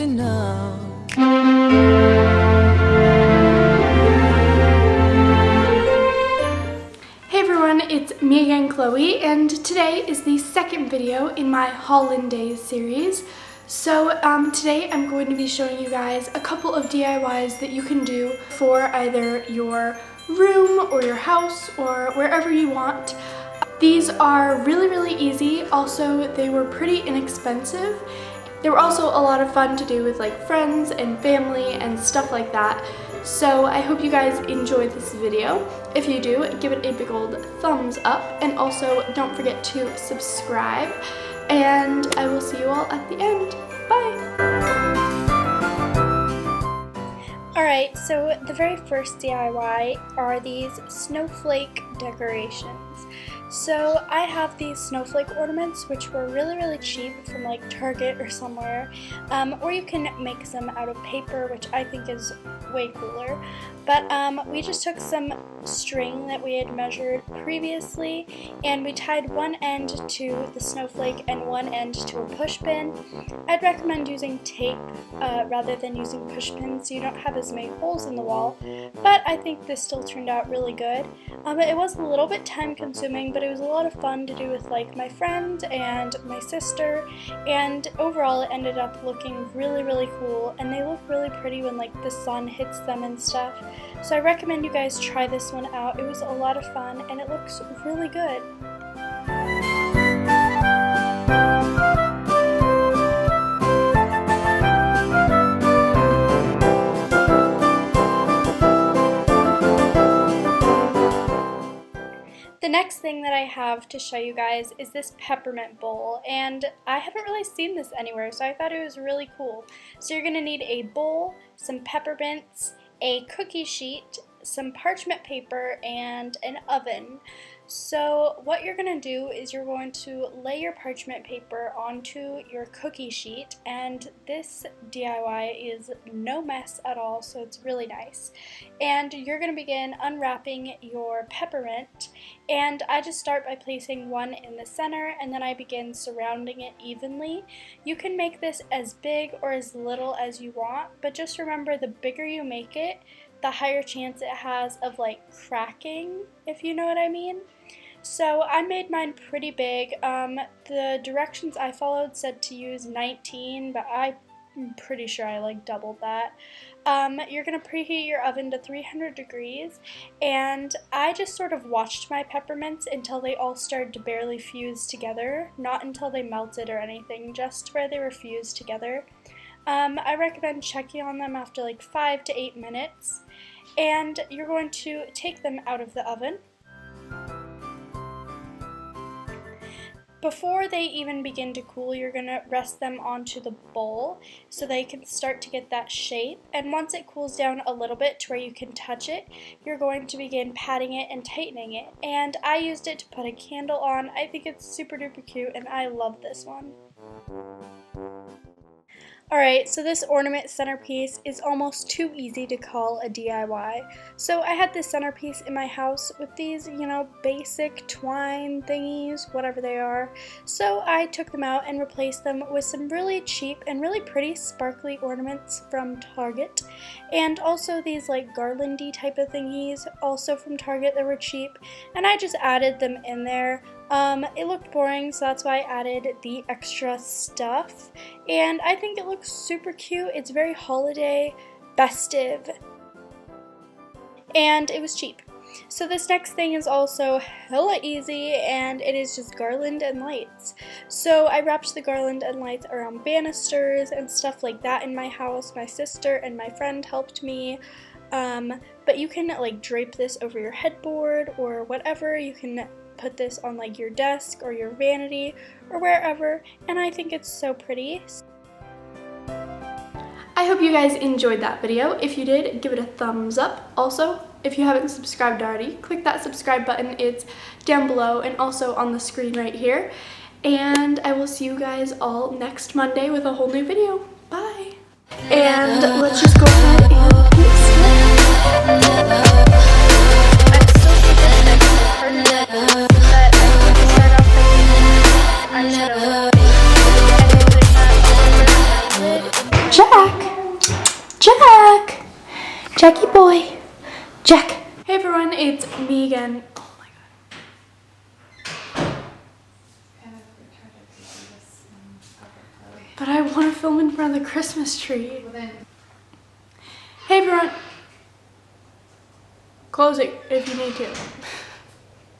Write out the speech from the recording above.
to know. Hey everyone, it's me again, Chloe, and today is the second video in my Hollandaise series. So today I'm going to be showing you guys a couple of DIYs that you can do for either your room or your house or wherever you want. These are really easy. Also, they were pretty inexpensive. They were also a lot of fun to do with like friends and family and stuff like that. So I hope you guys enjoyed this video. If you do, give it a big old thumbs up, and also don't forget to subscribe, and I will see you all at the end. Bye! Alright, so the very first DIY are these snowflake decorations. So I have these snowflake ornaments, which were really cheap from like Target or somewhere, or you can make them out of paper, which I think is way cooler. But we just took some string that we had measured previously, and we tied one end to the snowflake and one end to a push pin. I'd recommend using tape rather than using push pins so you don't have as many holes in the wall, but I think this still turned out really good. It was a little bit time consuming, but it was a lot of fun to do with like my friend and my sister, and overall it ended up looking really cool, and they look really pretty when like the sun hits them and stuff. So I recommend you guys try this one out. It was a lot of fun and it looks really good. The next thing that I have to show you guys is this peppermint bowl, and I haven't really seen this anywhere, so I thought it was really cool. So you're going to need a bowl, some peppermints, a cookie sheet, some parchment paper, and an oven. So what you're going to do is you're going to lay your parchment paper onto your cookie sheet, and this DIY is no mess at all, so it's really nice. And you're going to begin unwrapping your peppermint, and I just start by placing one in the center, and then I begin surrounding it evenly. You can make this as big or as little as you want, but just remember, the bigger you make it, the higher chance it has of like cracking, if you know what I mean. So I made mine pretty big. The directions I followed said to use 19, but I'm pretty sure I like doubled that. You're going to preheat your oven to 300 degrees, and I just sort of watched my peppermints until they all started to barely fuse together, not until they melted or anything, just where they were fused together. I recommend checking on them after like 5 to 8 minutes, and you're going to take them out of the oven. Before they even begin to cool, you're going to rest them onto the bowl so they can start to get that shape, and once it cools down a little bit to where you can touch it, you're going to begin patting it and tightening it, and I used it to put a candle on. I think it's super duper cute, and I love this one. Alright, so this ornament centerpiece is almost too easy to call a DIY. So I had this centerpiece in my house with these, you know, basic twine thingies, whatever they are. So I took them out and replaced them with some really cheap and really pretty sparkly ornaments from Target. And also these like garlandy type of thingies, also from Target, that were cheap. And I just added them in there. It looked boring, so that's why I added the extra stuff, and I think it looks super cute. It's very holiday, festive, and it was cheap. So this next thing is also hella easy, and it is just garland and lights. So I wrapped the garland and lights around banisters and stuff like that in my house. My sister and my friend helped me. But you can like drape this over your headboard or whatever. You can put this on like your desk or your vanity or wherever, and I think it's so pretty. I hope you guys enjoyed that video. If you did, give it a thumbs up. Also, if you haven't subscribed already, click that subscribe button. It's down below and also on the screen right here. And I will see you guys all next Monday with a whole new video. Bye! And let's just go ahead and Ciao! boy. Jack. Hey everyone, it's me again. Oh my god. But I want to film in front of the Christmas tree. Hey everyone. Close it if you need to.